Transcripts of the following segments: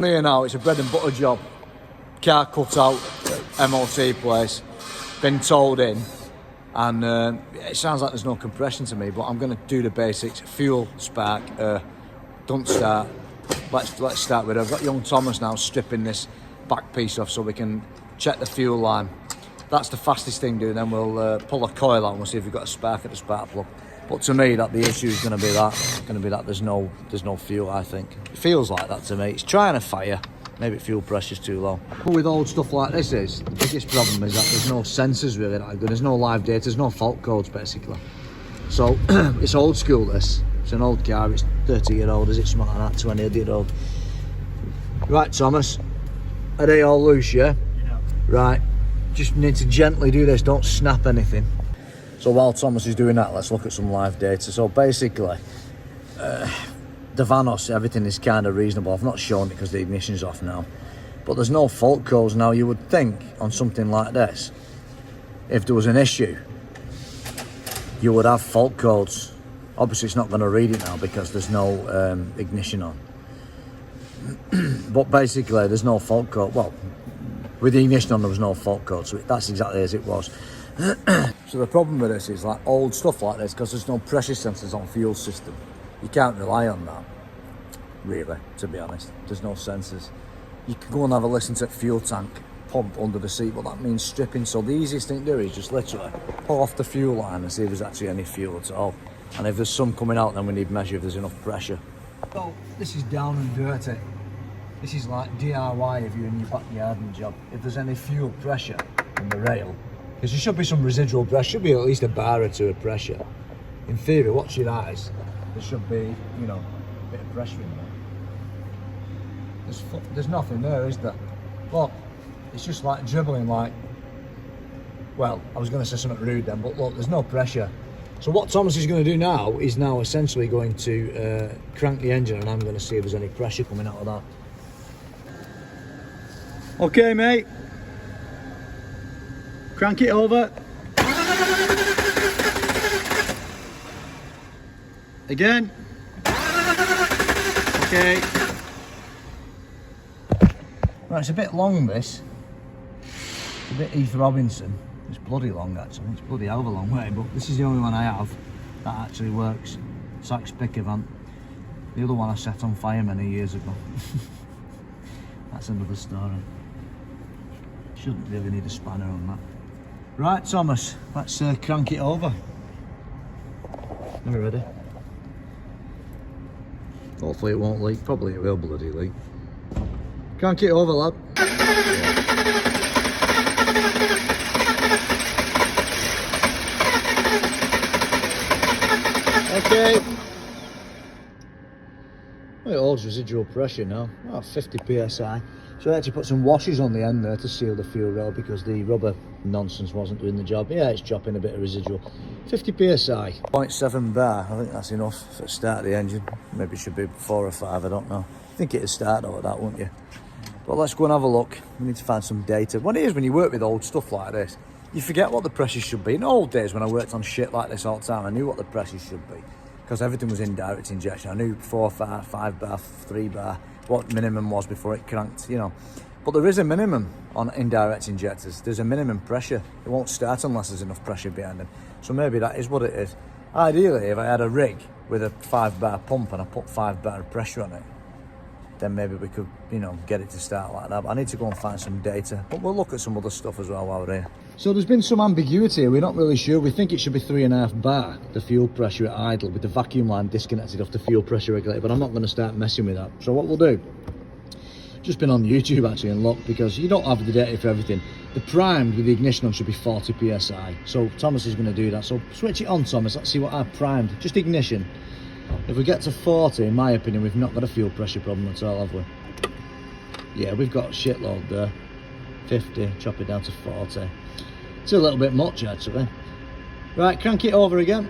Here now, it's a bread and butter job. Car cut out at MOT place, been towed in, and it sounds like there's no compression to me, but I'm going to do the basics. Fuel, spark, don't start. Let's start with it. I've got young Thomas now stripping this back piece off so we can check the fuel line. That's the fastest thing to do. Then we'll pull the coil out and we'll see if we've got a spark at the spark plug. But to me, that the issue is going to be that. It's going to be that there's no fuel. I think it feels like that to me. It's trying to fire. Maybe fuel pressure's too low. But with old stuff like this, the biggest problem is that there's no sensors really that good. There's no live data. There's no fault codes basically. So it's old school. This. It's an old car. It's 30-year-old. Is it something like that? 20-year-old. Right, Thomas. Are they all loose? Yeah. Right. Just need to gently do this. Don't snap anything. So while Thomas is doing that, let's look at some live data. So basically, the Vanos, everything is kind of reasonable. I've not shown it because the ignition's off now. But there's no fault codes. Now, you would think on something like this, if there was an issue, you would have fault codes. Obviously, it's not going to read it now because there's no ignition on. But basically, there's no fault code. Well, with the ignition on, there was no fault code. So that's exactly as it was. So the problem with this is like old stuff like this, because there's no pressure sensors on fuel system. You can't rely on that, really, to be honest. There's no sensors. You can go and have a listen to fuel tank pump under the seat, but that means stripping. So the easiest thing to do is just literally pull off the fuel line and see if there's actually any fuel at all. And if there's some coming out, then we need to measure if there's enough pressure. So this is down and dirty. This is like DIY if you're in your backyard and job. If there's any fuel pressure in the rail, because there should be some residual pressure, should be at least a bar or two of pressure. In theory, watch your eyes. There should be, you know, a bit of pressure in there. There's nothing there, is there? Look, it's just like dribbling like, well, I was going to say something rude then, but look, there's no pressure. So what Thomas is going to do now is now essentially going to crank the engine, and I'm going to see if there's any pressure coming out of that. Okay, mate. Crank it over. Again. Okay. Right, it's a bit long this. It's a bit Heath Robinson. It's bloody long actually. It's bloody hell of a long way, but this is the only one I have that actually works. Sachs picker van. The other one I set on fire many years ago. That's another story. Shouldn't really need a spanner on that. Right, Thomas, let's crank it over. Are we ready? Hopefully it won't leak. Probably it will bloody leak. Crank it over, lad. Okay. Well, it holds residual pressure now. Oh, 50 psi. So I had to put some washers on the end there to seal the fuel rail because the rubber nonsense wasn't doing the job. Yeah, it's dropping a bit of residual. 50 psi. 0.7 bar, I think that's enough for the start of the engine. Maybe it should be 4 or 5, I don't know. I think it'd start out at that, wouldn't you? But let's go and have a look. We need to find some data. What it is when you work with old stuff like this, you forget what the pressure should be. In old days when I worked on shit like this all the time, I knew what the pressure should be because everything was indirect injection. I knew 4 bar, 5 bar, 3 bar, what minimum was before it cranked, you know. But there is a minimum on indirect injectors. There's a minimum pressure. It won't start unless there's enough pressure behind them. So maybe that is what it is. Ideally, if I had a rig with a 5 bar pump and I put 5 bar of pressure on it, then maybe we could, you know, get it to start like that. But I need to go and find some data. But we'll look at some other stuff as well while we're here. So there's been some ambiguity here. We're not really sure. We think it should be 3.5 bar, the fuel pressure at idle, with the vacuum line disconnected off the fuel pressure regulator. But I'm not going to start messing with that. So what we'll do, just been on YouTube actually and look, because you don't have the data for everything. The primed with the ignition on should be 40 psi. So Thomas is going to do that. So switch it on, Thomas. Let's see what I've primed. Just ignition. If we get to 40, in my opinion, we've not got a fuel pressure problem at all, have we? Yeah, we've got a shitload there. 50, chop it down to 40. It's a little bit much actually. Right, crank it over again.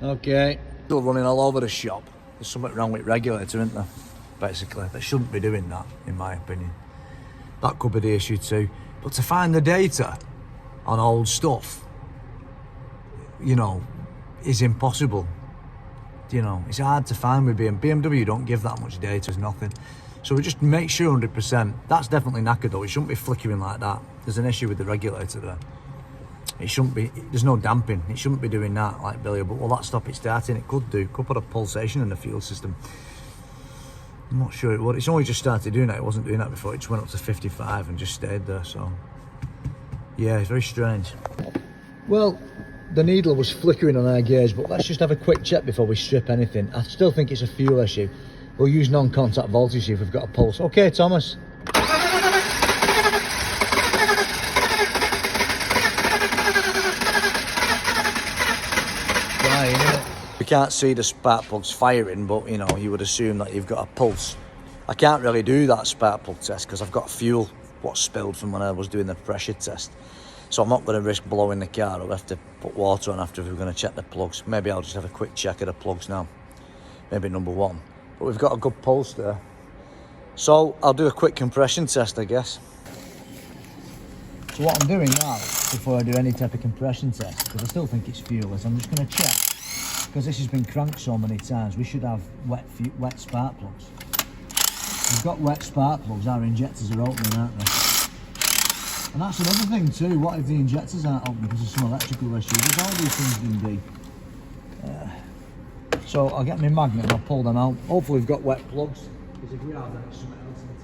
Okay. Still running all over the shop. There's something wrong with regulator, isn't there? Basically, they shouldn't be doing that, in my opinion. That could be the issue too. But to find the data on old stuff you know, is impossible. You know, it's hard to find with BMW. Don't give that much data, it's nothing. So we just make sure 100%. That's definitely knackered though. It shouldn't be flickering like that. There's an issue with the regulator there. It shouldn't be, there's no damping. It shouldn't be doing that like Billy, but will that stop it starting? It could do. Could put a pulsation in the fuel system. I'm not sure it would. It's only just started doing that. It wasn't doing that before. It just went up to 55 and just stayed there. So yeah, it's very strange. Well, the needle was flickering on our gauge, but let's just have a quick check before we strip anything. I still think it's a fuel issue. We'll use non-contact voltage, see if we've got a pulse. Okay, Thomas. We can't see the spark plugs firing, but you know, you would assume that you've got a pulse. I can't really do that spark plug test because I've got fuel what spilled from when I was doing the pressure test. So I'm not going to risk blowing the car. I'll have to put water on after we're going to check the plugs. Maybe I'll just have a quick check of the plugs now. Maybe number one. But we've got a good pulse there. So I'll do a quick compression test, I guess. So what I'm doing now, before I do any type of compression test, because I still think it's fuelless, I'm just going to check. Because this has been cranked so many times, we should have wet spark plugs. We've got wet spark plugs, our injectors are opening, aren't they? And that's another thing too, what if the injectors aren't open because of some electrical issue? There's all these things can be. So I'll get my magnet and I'll pull them out. Hopefully we've got wet plugs, because if we have, then it's something else in it.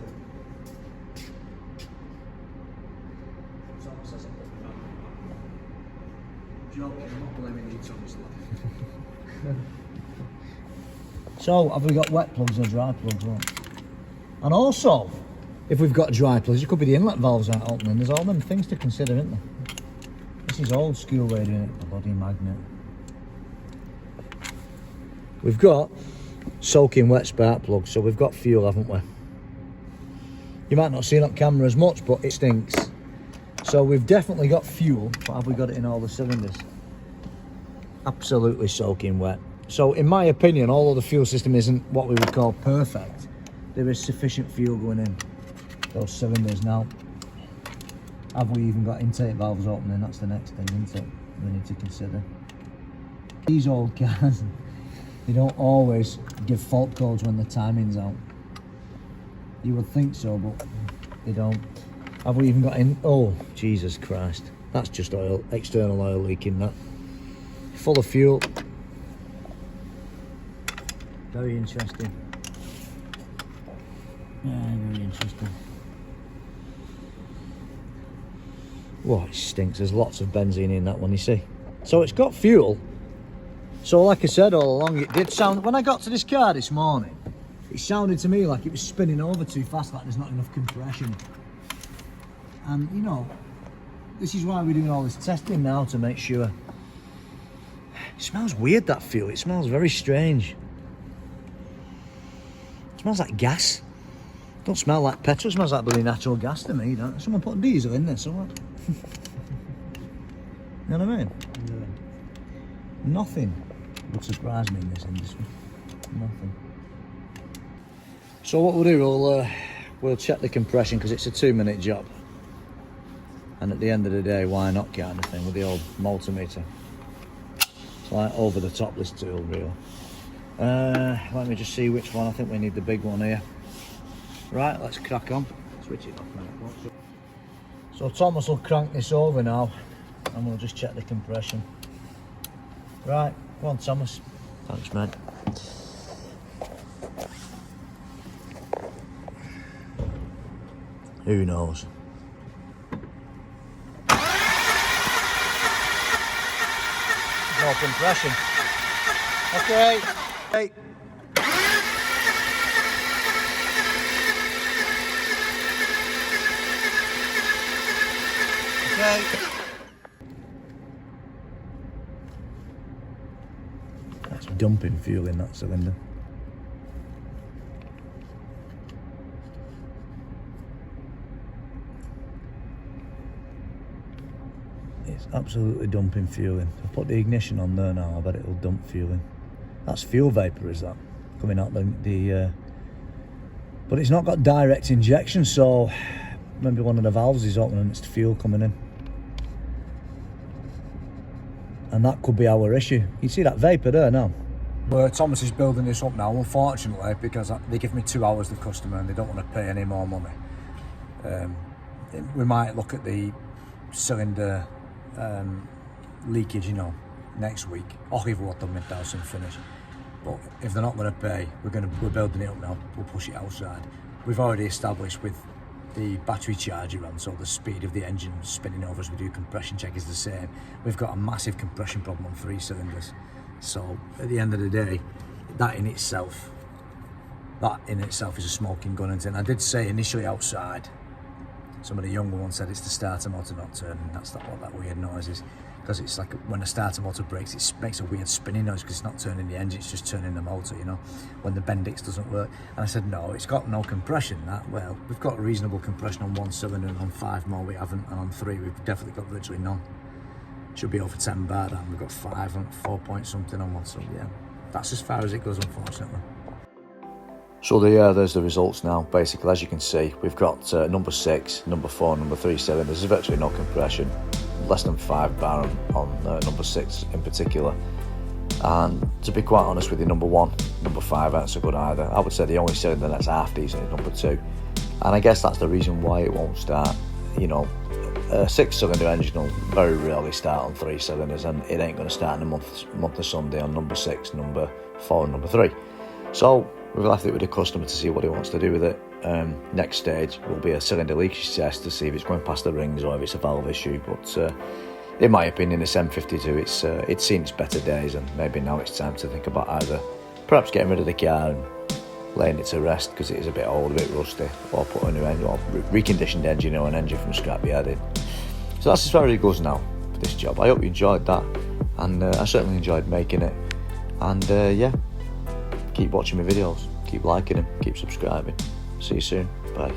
Thomas hasn't got the magnet. Joking, I'm not blaming you, Thomas. So have we got wet plugs or dry plugs? Right? And also, if we've got dry plugs, it could be the inlet valves aren't opening. There's all them things to consider, isn't there? This is old school way doing it, the bloody magnet. We've got soaking wet spark plugs, so we've got fuel, haven't we? You might not see it on camera as much, but it stinks. So we've definitely got fuel, but have we got it in all the cylinders? Absolutely soaking wet. So in my opinion, although the fuel system isn't what we would call perfect, there is sufficient fuel going in those cylinders. Now, have we even got intake valves opening? That's the next thing, isn't it, we need to consider. These old cars, they don't always give fault codes when the timing's out. You would think so, but they don't. Have we even got in? Oh, Jesus Christ. That's just oil, external oil leaking, that. Full of fuel. Very interesting. Yeah, very interesting. Whoa, it stinks. There's lots of benzene in that one, you see. So it's got fuel. So like I said all along, it did sound, when I got to this car this morning, it sounded to me like it was spinning over too fast, like there's not enough compression. And you know, this is why we're doing all this testing now, to make sure. It smells weird, that fuel. It smells very strange. It smells like gas. Don't smell like petrol, it smells like bloody natural gas to me. Don't. Someone put diesel in this or what? You know what I mean? Yeah. Nothing would surprise me in this industry. Nothing. So what we'll do, we'll check the compression, because it's a 2-minute job. And at the end of the day, why not, kind of thing, with the old multimeter. It's like over the top, this tool, really. Let me just see which one. I think we need the big one here. Right, let's crack on. Switch it off now. So Thomas will crank this over now, and we'll just check the compression. Right, go on Thomas. Thanks, mate. Who knows? No compression. Okay. Hey. Okay. That's dumping fuel in that cylinder. It's absolutely dumping fuel in. I'll put the ignition on there now, I bet it'll dump fuel in. That's fuel vapour, is that? Coming out the but it's not got direct injection, so maybe one of the valves is open and it's fuel coming in. and that could be our issue. You see that vapour there now? Well, Thomas is building this up now, unfortunately, because they give me 2 hours, the customer, and they don't want to pay any more money. We might look at the cylinder leakage, you know, next week. Och, if what done with Dawson finish. But if they're not going to pay, we're building it up now. We'll push it outside. We've already established with the battery charger on, so the speed of the engine spinning over as we do compression check is the same. We've got a massive compression problem on 3 cylinders. So at the end of the day, that in itself is a smoking gun. And I did say initially outside, some of the younger ones said it's the starter motor not turning. That's not what that weird noise is, because it's like when a starter motor breaks, it makes a weird spinning noise because it's not turning the engine, it's just turning the motor, you know, when the Bendix doesn't work. And I said, no, it's got no compression. That, well, we've got reasonable compression on 1 cylinder, and on 5 more we haven't, and on 3 we've definitely got virtually none. Should be over 10 bar, and we've got 5 and 4 point something on one, so yeah, that's as far as it goes, unfortunately. So there's the results now. Basically, as you can see, we've got number 6, number 4, number 3 cylinders. There's virtually no compression, less than 5 bar on number 6 in particular. And to be quite honest with you, number 1, number 5 aren't so good either. I would say the only cylinder that's half decent is number 2. And I guess that's the reason why it won't start. You know, a 6-cylinder engine will very rarely start on 3 cylinders, and it ain't going to start in a month of Sunday on number 6, number 4 and number 3. So we've left it with the customer to see what he wants to do with it. Next stage will be a cylinder leakage test to see if it's going past the rings or if it's a valve issue. But in my opinion, this M52, it's seen its better days, and maybe now it's time to think about either perhaps getting rid of the car and laying it to rest because it is a bit old, a bit rusty, or put a new engine, or reconditioned engine, or an engine from scrapyard in. So that's as far as it goes now for this job. I hope you enjoyed that, and I certainly enjoyed making it. And yeah, keep watching my videos, keep liking them, keep subscribing. See you soon, bye.